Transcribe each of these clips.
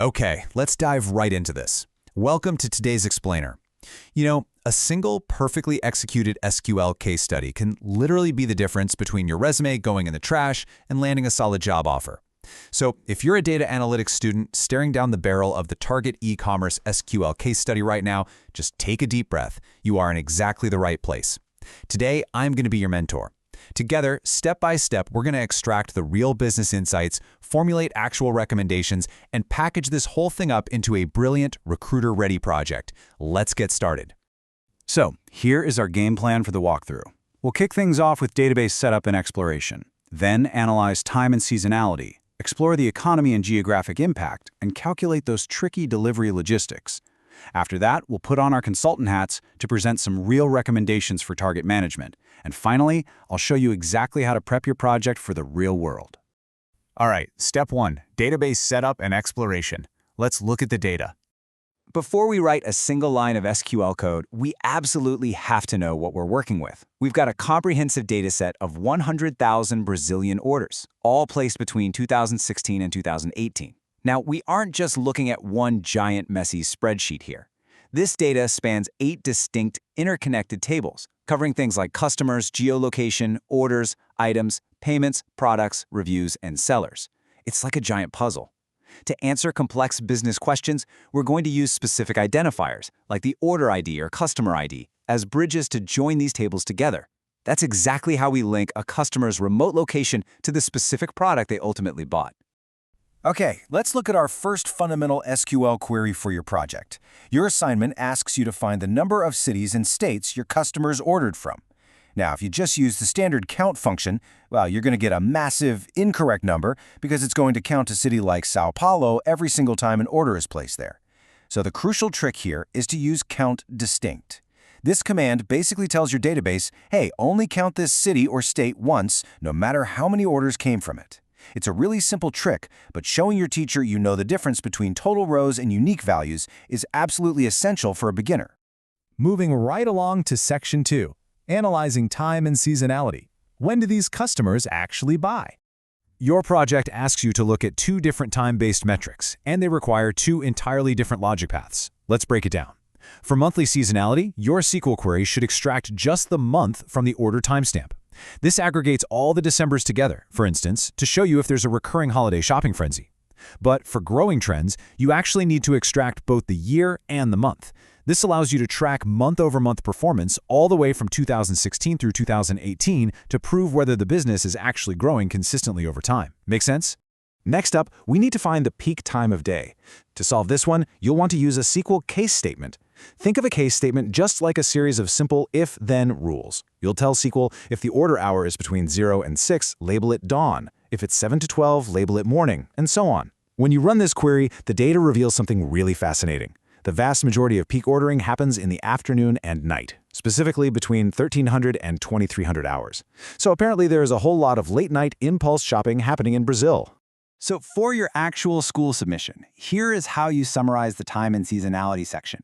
Okay, let's dive right into this. Welcome to today's explainer. A single perfectly executed SQL case study can literally be the difference between your resume going in the trash and landing a solid job offer. So if you're a data analytics student staring down the barrel of the Target e-commerce SQL case study right now, just take a deep breath. You are in exactly the right place. Today, I'm going to be your mentor. Together, step by step, we're going to extract the real business insights, formulate actual recommendations, and package this whole thing up into a brilliant, recruiter-ready project. Let's get started. So, here is our game plan for the walkthrough. We'll kick things off with database setup and exploration, then analyze time and seasonality, explore the economy and geographic impact, and calculate those tricky delivery logistics. After that, we'll put on our consultant hats to present some real recommendations for target management. And finally, I'll show you exactly how to prep your project for the real world. All right, step 1, database setup and exploration. Let's look at the data. Before we write a single line of SQL code, we absolutely have to know what we're working with. We've got a comprehensive dataset of 100,000 Brazilian orders, all placed between 2016 and 2018. Now, we aren't just looking at one giant messy spreadsheet here. This data spans 8 distinct interconnected tables, covering things like customers, geolocation, orders, items, payments, products, reviews, and sellers. It's like a giant puzzle. To answer complex business questions, we're going to use specific identifiers, like the order ID or customer ID, as bridges to join these tables together. That's exactly how we link a customer's remote location to the specific product they ultimately bought. Okay, let's look at our first fundamental SQL query for your project. Your assignment asks you to find the number of cities and states your customers ordered from. Now, if you just use the standard count function, well, you're going to get a massive incorrect number because it's going to count a city like Sao Paulo every single time an order is placed there. So the crucial trick here is to use count distinct. This command basically tells your database, hey, only count this city or state once, no matter how many orders came from it. It's a really simple trick, but showing your teacher you know the difference between total rows and unique values is absolutely essential for a beginner. Moving right along to section 2, analyzing time and seasonality. When do these customers actually buy? Your project asks you to look at 2 different time-based metrics, and they require 2 entirely different logic paths. Let's break it down. For monthly seasonality, your SQL query should extract just the month from the order timestamp. This aggregates all the Decembers together, for instance, to show you if there's a recurring holiday shopping frenzy. But for growing trends, you actually need to extract both the year and the month. This allows you to track month-over-month performance all the way from 2016 through 2018 to prove whether the business is actually growing consistently over time. Make sense? Next up, we need to find the peak time of day. To solve this one, you'll want to use a SQL case statement. Think of a case statement just like a series of simple if-then rules. You'll tell SQL if the order hour is between 0 and 6, label it dawn. If it's 7 to 12, label it morning, and so on. When you run this query, the data reveals something really fascinating. The vast majority of peak ordering happens in the afternoon and night, specifically between 1300 and 2300 hours. So apparently there is a whole lot of late-night impulse shopping happening in Brazil. So for your actual school submission, here is how you summarize the time and seasonality section.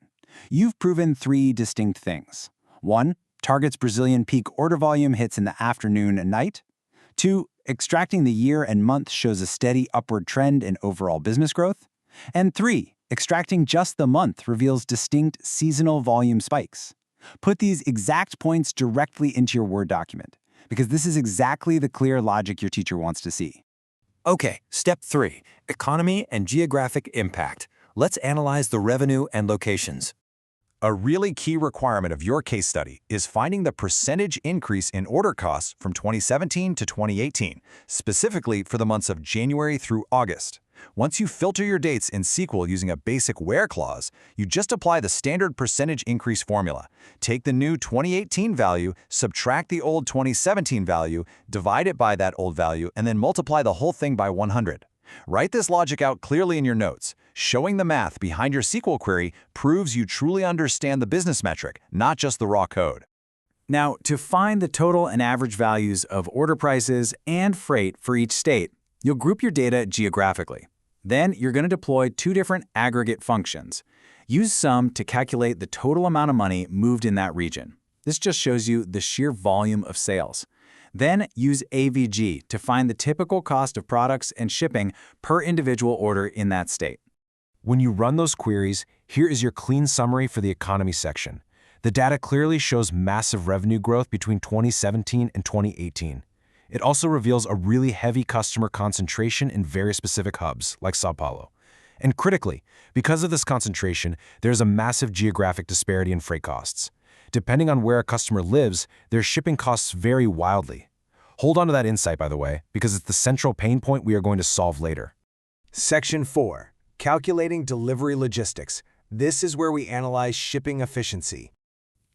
You've proven 3 distinct things. 1, Target's Brazilian peak order volume hits in the afternoon and night. 2, extracting the year and month shows a steady upward trend in overall business growth. And 3, extracting just the month reveals distinct seasonal volume spikes. Put these exact points directly into your Word document, because this is exactly the clear logic your teacher wants to see. Okay, step 3, economy and geographic impact. Let's analyze the revenue and locations. A really key requirement of your case study is finding the percentage increase in order costs from 2017 to 2018, specifically for the months of January through August. Once you filter your dates in SQL using a basic where clause, you just apply the standard percentage increase formula. Take the new 2018 value, subtract the old 2017 value, divide it by that old value, and then multiply the whole thing by 100. Write this logic out clearly in your notes. Showing the math behind your SQL query proves you truly understand the business metric, not just the raw code. Now, to find the total and average values of order prices and freight for each state, you'll group your data geographically. Then you're going to deploy 2 different aggregate functions. Use sum to calculate the total amount of money moved in that region. This just shows you the sheer volume of sales. Then use AVG to find the typical cost of products and shipping per individual order in that state. When you run those queries, here is your clean summary for the economy section. The data clearly shows massive revenue growth between 2017 and 2018. It also reveals a really heavy customer concentration in very specific hubs, like Sao Paulo. And critically, because of this concentration, there's a massive geographic disparity in freight costs. Depending on where a customer lives, their shipping costs vary wildly. Hold on to that insight, by the way, because it's the central pain point we are going to solve later. Section 4. Calculating delivery logistics. This is where we analyze shipping efficiency.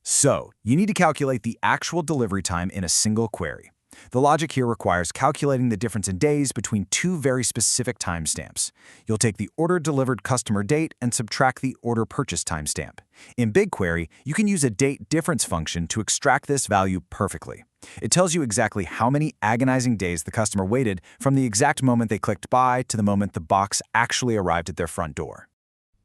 So, you need to calculate the actual delivery time in a single query. The logic here requires calculating the difference in days between two very specific timestamps. You'll take the order delivered customer date and subtract the order purchase timestamp. In BigQuery, you can use a date difference function to extract this value perfectly. It tells you exactly how many agonizing days the customer waited from the exact moment they clicked buy to the moment the box actually arrived at their front door.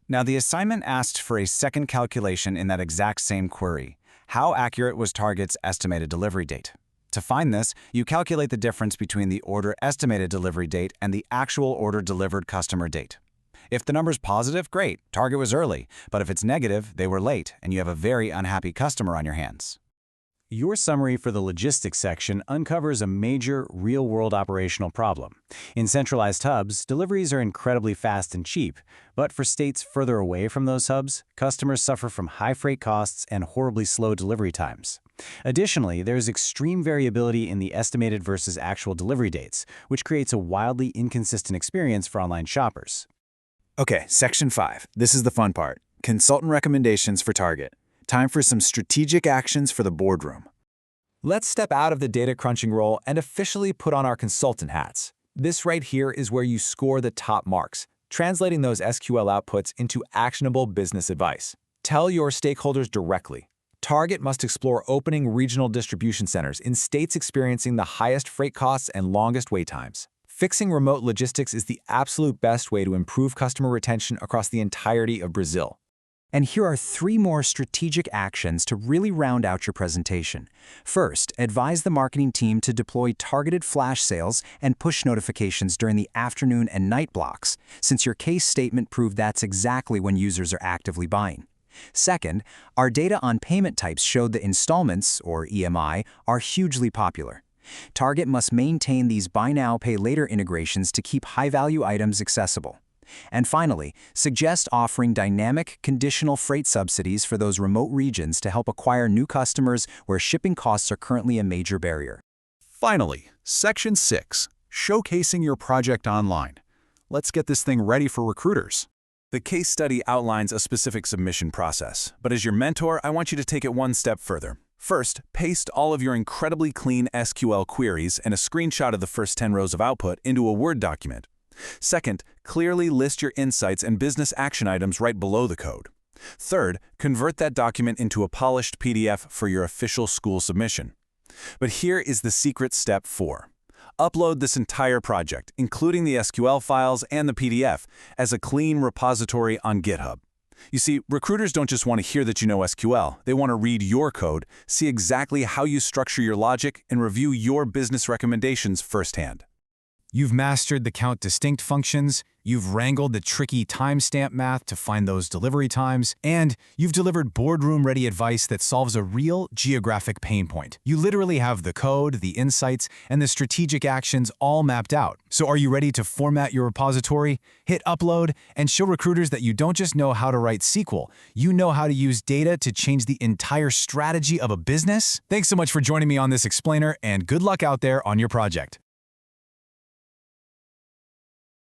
Now, the assignment asked for a second calculation in that exact same query. How accurate was Target's estimated delivery date? To find this, you calculate the difference between the order estimated delivery date and the actual order delivered customer date. If the number's positive, great, Target was early, but if it's negative, they were late, and you have a very unhappy customer on your hands. Your summary for the logistics section uncovers a major, real-world operational problem. In centralized hubs, deliveries are incredibly fast and cheap, but for states further away from those hubs, customers suffer from high freight costs and horribly slow delivery times. Additionally, there is extreme variability in the estimated versus actual delivery dates, which creates a wildly inconsistent experience for online shoppers. Okay, Section 5. This is the fun part. Consultant recommendations for Target. Time for some strategic actions for the boardroom. Let's step out of the data crunching role and officially put on our consultant hats. This right here is where you score the top marks, translating those SQL outputs into actionable business advice. Tell your stakeholders directly. Target must explore opening regional distribution centers in states experiencing the highest freight costs and longest wait times. Fixing remote logistics is the absolute best way to improve customer retention across the entirety of Brazil. And here are 3 more strategic actions to really round out your presentation. First, advise the marketing team to deploy targeted flash sales and push notifications during the afternoon and night blocks, since your case statement proved that's exactly when users are actively buying. Second, our data on payment types showed that installments, or EMI, are hugely popular. Target must maintain these buy now, pay later integrations to keep high-value items accessible. And finally, suggest offering dynamic, conditional freight subsidies for those remote regions to help acquire new customers where shipping costs are currently a major barrier. Finally, Section 6, showcasing your project online. Let's get this thing ready for recruiters. The case study outlines a specific submission process, but as your mentor, I want you to take it one step further. First, paste all of your incredibly clean SQL queries and a screenshot of the first 10 rows of output into a Word document. Second, clearly list your insights and business action items right below the code. Third, convert that document into a polished PDF for your official school submission. But here is the secret step 4. Upload this entire project, including the SQL files and the PDF, as a clean repository on GitHub. You see, recruiters don't just want to hear that you know SQL. They want to read your code, see exactly how you structure your logic, and review your business recommendations firsthand. You've mastered the count distinct functions, you've wrangled the tricky timestamp math to find those delivery times, and you've delivered boardroom-ready advice that solves a real geographic pain point. You literally have the code, the insights, and the strategic actions all mapped out. So are you ready to format your repository, hit upload, and show recruiters that you don't just know how to write SQL, you know how to use data to change the entire strategy of a business? Thanks so much for joining me on this explainer, and good luck out there on your project.